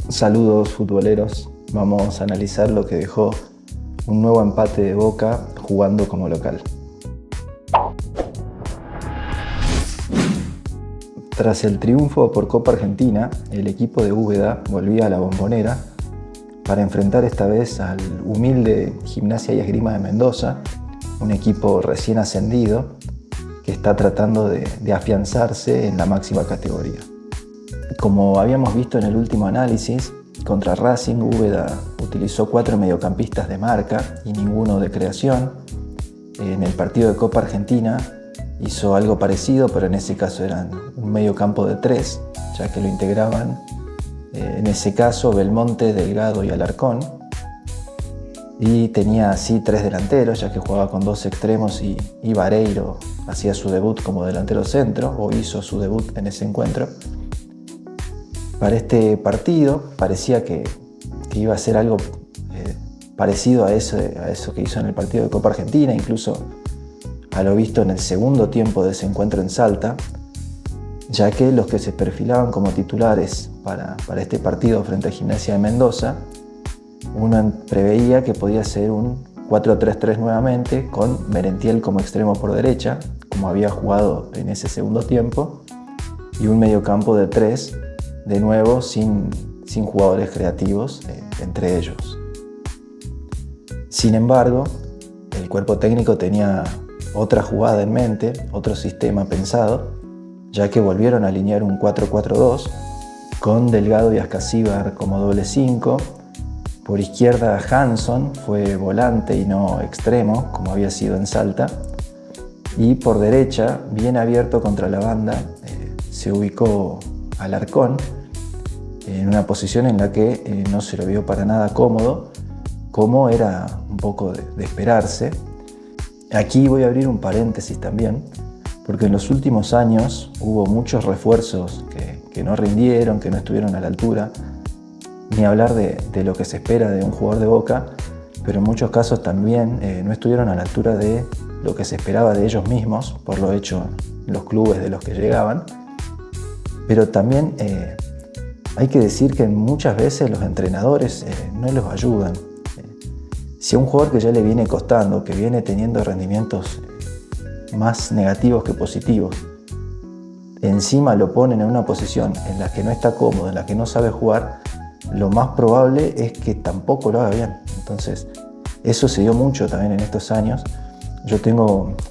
Saludos futboleros, vamos a analizar lo que dejó un nuevo empate de Boca jugando como local. Tras el triunfo por Copa Argentina, el equipo de Úbeda volvía a la Bombonera para enfrentar esta vez al humilde Gimnasia y Esgrima de Mendoza, un equipo recién ascendido que está tratando de afianzarse en la máxima categoría. Como habíamos visto en el último análisis, contra Racing, Úbeda utilizó 4 mediocampistas de marca y ninguno de creación. En el partido de Copa Argentina hizo algo parecido, pero en ese caso eran un mediocampo de 3, ya que lo integraban, en ese caso, Belmonte, Delgado y Alarcón. Y tenía así 3 delanteros, ya que jugaba con 2 extremos y Vareiro hacía su debut como delantero centro, o hizo su debut en ese encuentro. Para este partido parecía que iba a ser algo parecido a eso que hizo en el partido de Copa Argentina, incluso a lo visto en el segundo tiempo de ese encuentro en Salta, ya que los que se perfilaban como titulares para este partido frente a Gimnasia de Mendoza, uno preveía que podía ser un 4-3-3 nuevamente, con Merentiel como extremo por derecha, como había jugado en ese segundo tiempo, y un mediocampo de 3, de nuevo sin jugadores creativos entre ellos. Sin embargo, el cuerpo técnico tenía otra jugada en mente, otro sistema pensado, ya que volvieron a alinear un 4-4-2 con Delgado y Ascasíbar como doble 5. Por izquierda Hanson fue volante y no extremo, como había sido en Salta. Y por derecha, bien abierto contra la banda, se ubicó Alarcón, en una posición en la que no se lo vio para nada cómodo, como era un poco de esperarse. Aquí voy a abrir un paréntesis también, porque en los últimos años hubo muchos refuerzos que no rindieron, que no estuvieron a la altura, ni hablar de lo que se espera de un jugador de Boca, pero en muchos casos también no estuvieron a la altura de lo que se esperaba de ellos mismos, por lo hecho en los clubes de los que llegaban. Pero también hay que decir que muchas veces los entrenadores no los ayudan. Si a un jugador que ya le viene costando, que viene teniendo rendimientos más negativos que positivos, encima lo ponen en una posición en la que no está cómodo, en la que no sabe jugar, lo más probable es que tampoco lo haga bien. Entonces, eso se dio mucho también en estos años. Yo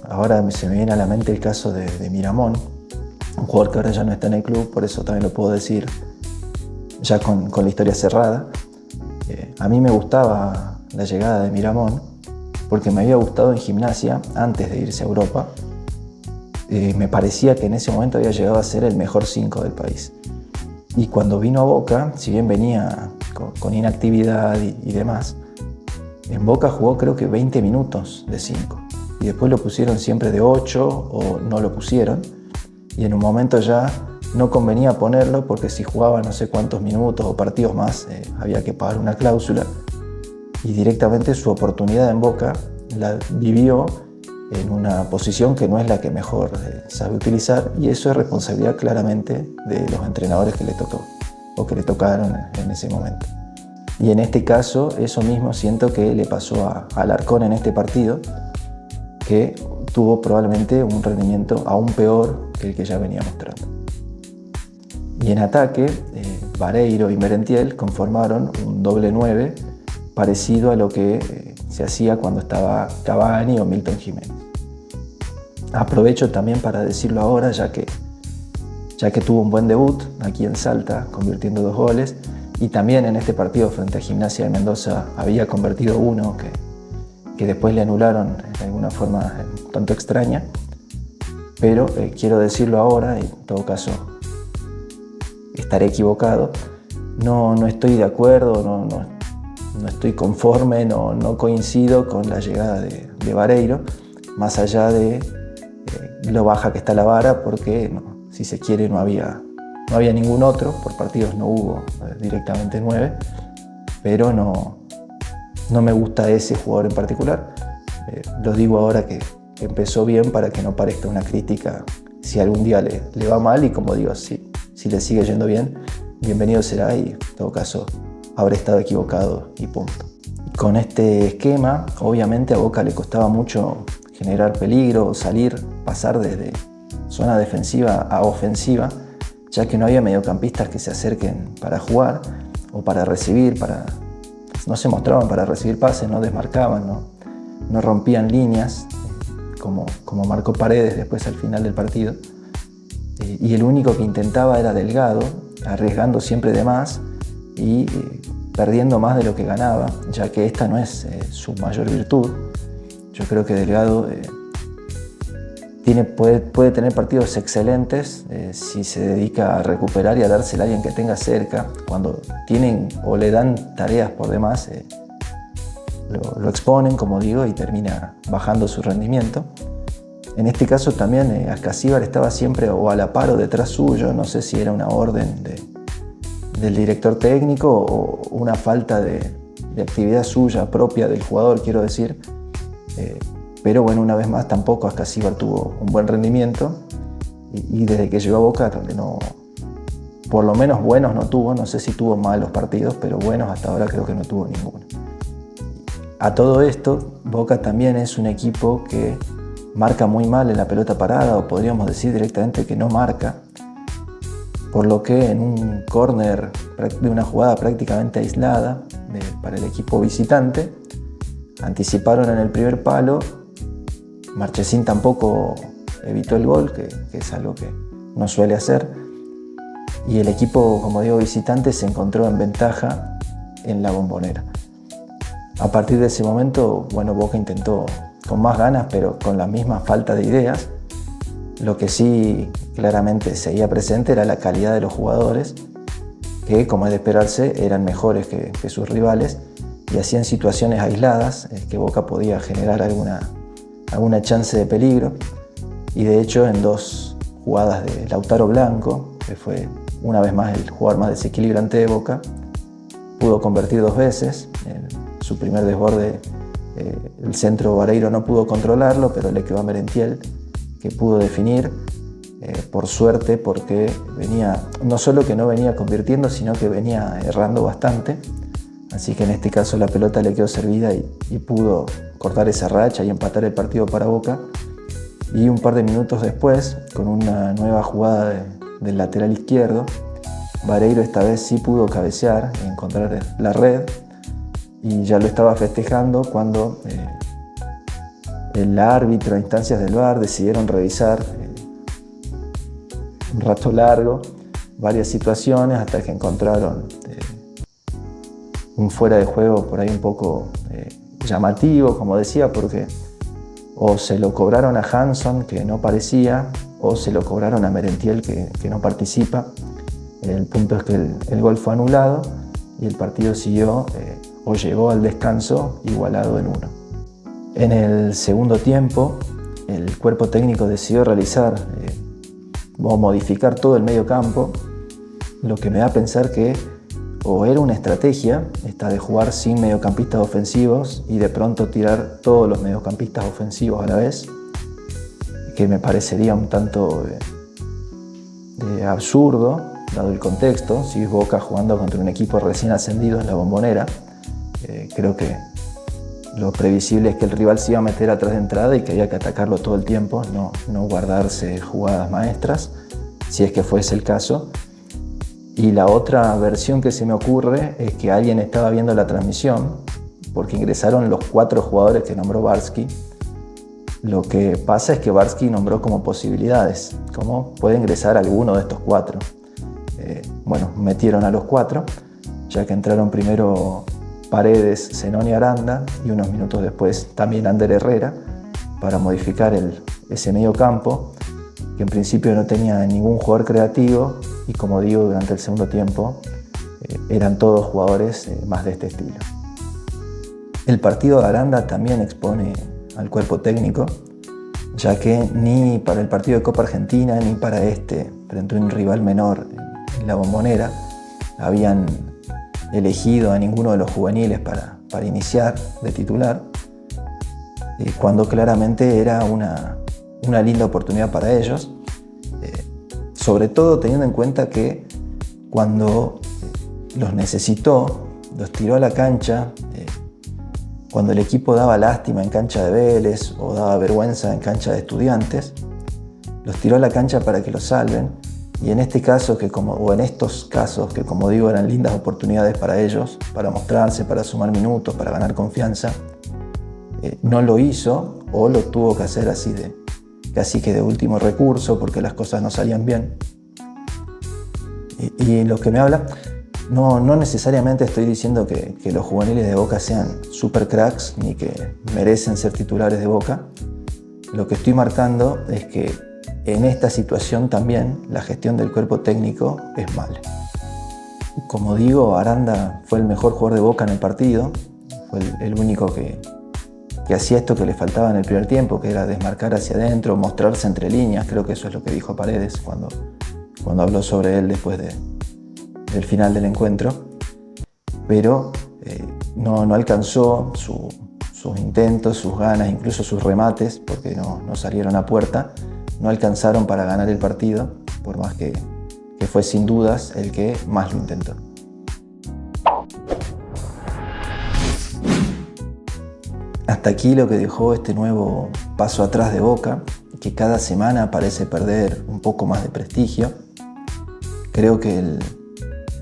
ahora se me viene a la mente el caso de Miramón, un jugador que ahora ya no está en el club, por eso también lo puedo decir ya con la historia cerrada. A mí me gustaba la llegada de Miramón porque me había gustado en Gimnasia antes de irse a Europa. Me parecía que en ese momento había llegado a ser el mejor 5 del país. Y cuando vino a Boca, si bien venía con inactividad y demás, en Boca jugó creo que 20 minutos de 5. Y después lo pusieron siempre de 8 o no lo pusieron. Y en un momento ya no convenía ponerlo porque si jugaba no sé cuántos minutos o partidos más había que pagar una cláusula. Y directamente su oportunidad en Boca la vivió en una posición que no es la que mejor sabe utilizar, y eso es responsabilidad claramente de los entrenadores que le tocó o que le tocaron en ese momento. Y en este caso, eso mismo siento que le pasó a Alarcón en este partido, que tuvo probablemente un rendimiento aún peor que el que ya venía mostrando. Y en ataque, Vareiro y Merentiel conformaron un doble 9 parecido a lo que se hacía cuando estaba Cavani o Milton Jiménez. Aprovecho también para decirlo ahora, ya que tuvo un buen debut aquí en Salta, convirtiendo 2 goles, y también en este partido frente a Gimnasia de Mendoza había convertido uno que después le anularon de alguna forma un tanto extraña, pero quiero decirlo ahora, y en todo caso estaré equivocado, no estoy de acuerdo, no estoy conforme, no coincido con la llegada de Vareiro, más allá de lo baja que está la vara, porque si se quiere no había ningún otro, por partidos no hubo directamente 9, pero no me gusta ese jugador en particular. Lo digo ahora que empezó bien para que no parezca una crítica si algún día le va mal, y como digo, si le sigue yendo bien, bienvenido será y en todo caso habré estado equivocado y punto. Con este esquema, obviamente a Boca le costaba mucho generar peligro, salir, pasar desde zona defensiva a ofensiva, ya que no había mediocampistas que se acerquen para jugar o para recibir, no se mostraban para recibir pases, no desmarcaban, no rompían líneas, como marcó Paredes después al final del partido. Y el único que intentaba era Delgado, arriesgando siempre de más y perdiendo más de lo que ganaba, ya que esta no es su mayor virtud. Yo creo que Delgado puede tener partidos excelentes si se dedica a recuperar y a dársela a alguien que tenga cerca. Cuando tienen o le dan tareas por demás, lo exponen, como digo, y termina bajando su rendimiento. En este caso también Ascasíbar estaba siempre o a la par o detrás suyo, no sé si era una orden del director técnico o una falta de actividad suya propia del jugador, quiero decir. Pero bueno, una vez más tampoco Ascasíbar tuvo un buen rendimiento y desde que llegó a Boca por lo menos buenos no tuvo, no sé si tuvo malos partidos, pero buenos hasta ahora creo que no tuvo ninguno. A todo esto, Boca también es un equipo que marca muy mal en la pelota parada, o podríamos decir directamente que no marca, por lo que en un córner de una jugada prácticamente aislada para el equipo visitante, anticiparon en el primer palo. Marchesín tampoco evitó el gol, que es algo que no suele hacer, y el equipo, como digo, visitante se encontró en ventaja en la Bombonera. A partir de ese momento, bueno, Boca intentó con más ganas, pero con la misma falta de ideas. Lo que sí claramente seguía presente era la calidad de los jugadores, que, como es de esperarse, eran mejores que sus rivales y hacían situaciones aisladas que Boca podía generar alguna chance de peligro. Y de hecho, en dos jugadas de Lautaro Blanco, que fue una vez más el jugador más desequilibrante de Boca, pudo convertir 2 veces. En su primer desborde, el centro Vareiro no pudo controlarlo, pero le quedó a Merentiel, que pudo definir, por suerte, porque no solo que no venía convirtiendo, sino que venía errando bastante. Así que en este caso la pelota le quedó servida y pudo cortar esa racha y empatar el partido para Boca. Y un par de minutos después, con una nueva jugada del lateral izquierdo, Vareiro esta vez sí pudo cabecear y encontrar la red, y ya lo estaba festejando cuando el árbitro a instancias del VAR decidieron revisar un rato largo varias situaciones hasta que encontraron un fuera de juego por ahí un poco llamativo, como decía, porque o se lo cobraron a Hanson, que no parecía, o se lo cobraron a Merentiel, que no participa. El punto es que el gol fue anulado y el partido siguió o llegó al descanso igualado en 1. En el segundo tiempo, el cuerpo técnico decidió realizar o modificar todo el medio campo, lo que me da a pensar que o era una estrategia esta de jugar sin mediocampistas ofensivos y de pronto tirar todos los mediocampistas ofensivos a la vez, que me parecería un tanto absurdo, dado el contexto. Si es Boca jugando contra un equipo recién ascendido en la Bombonera, creo que lo previsible es que el rival se iba a meter atrás de entrada y que había que atacarlo todo el tiempo, no guardarse jugadas maestras, si es que fuese el caso. Y la otra versión que se me ocurre es que alguien estaba viendo la transmisión, porque ingresaron los 4 jugadores que nombró Barsky. Lo que pasa es que Barsky nombró como posibilidades, cómo puede ingresar alguno de estos 4. Bueno, metieron a los 4, ya que entraron primero Paredes, Zenón y Aranda, y unos minutos después también Ander Herrera, para modificar ese medio campo, que en principio no tenía ningún jugador creativo, y como digo, durante el segundo tiempo eran todos jugadores más de este estilo. El partido de Aranda también expone al cuerpo técnico, ya que ni para el partido de Copa Argentina ni para frente a un rival menor en la Bombonera, habían elegido a ninguno de los juveniles para iniciar de titular, cuando claramente era una linda oportunidad para ellos, sobre todo teniendo en cuenta que cuando los necesitó, los tiró a la cancha, cuando el equipo daba lástima en cancha de Vélez o daba vergüenza en cancha de Estudiantes, los tiró a la cancha para que los salven. Y en este caso, o en estos casos, que como digo eran lindas oportunidades para ellos, para mostrarse, para sumar minutos, para ganar confianza, no lo hizo o lo tuvo que hacer casi que de último recurso porque las cosas no salían bien. Y lo que me habla, no necesariamente estoy diciendo que los juveniles de Boca sean super cracks ni que merecen ser titulares de Boca. Lo que estoy marcando es que en esta situación también la gestión del cuerpo técnico es mala. Como digo, Aranda fue el mejor jugador de Boca en el partido, fue el único que hacía esto que le faltaba en el primer tiempo, que era desmarcar hacia adentro, mostrarse entre líneas. Creo que eso es lo que dijo Paredes cuando habló sobre él después del final del encuentro. Pero no alcanzó sus intentos, sus ganas, incluso sus remates, porque no salieron a puerta. No alcanzaron para ganar el partido, por más que fue sin dudas el que más lo intentó. Hasta aquí lo que dejó este nuevo paso atrás de Boca, que cada semana parece perder un poco más de prestigio. Creo que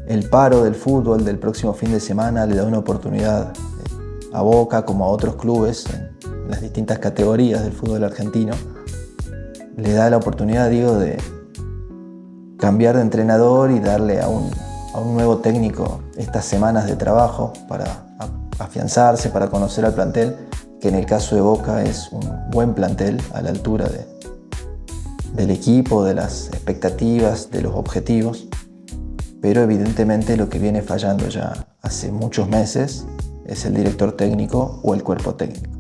el paro del fútbol del próximo fin de semana le da una oportunidad a Boca, como a otros clubes en las distintas categorías del fútbol argentino. Le da la oportunidad, de cambiar de entrenador y darle a un nuevo técnico estas semanas de trabajo para afianzarse, para conocer al plantel, que en el caso de Boca es un buen plantel a la altura del equipo, de las expectativas, de los objetivos. Pero evidentemente lo que viene fallando ya hace muchos meses es el director técnico o el cuerpo técnico.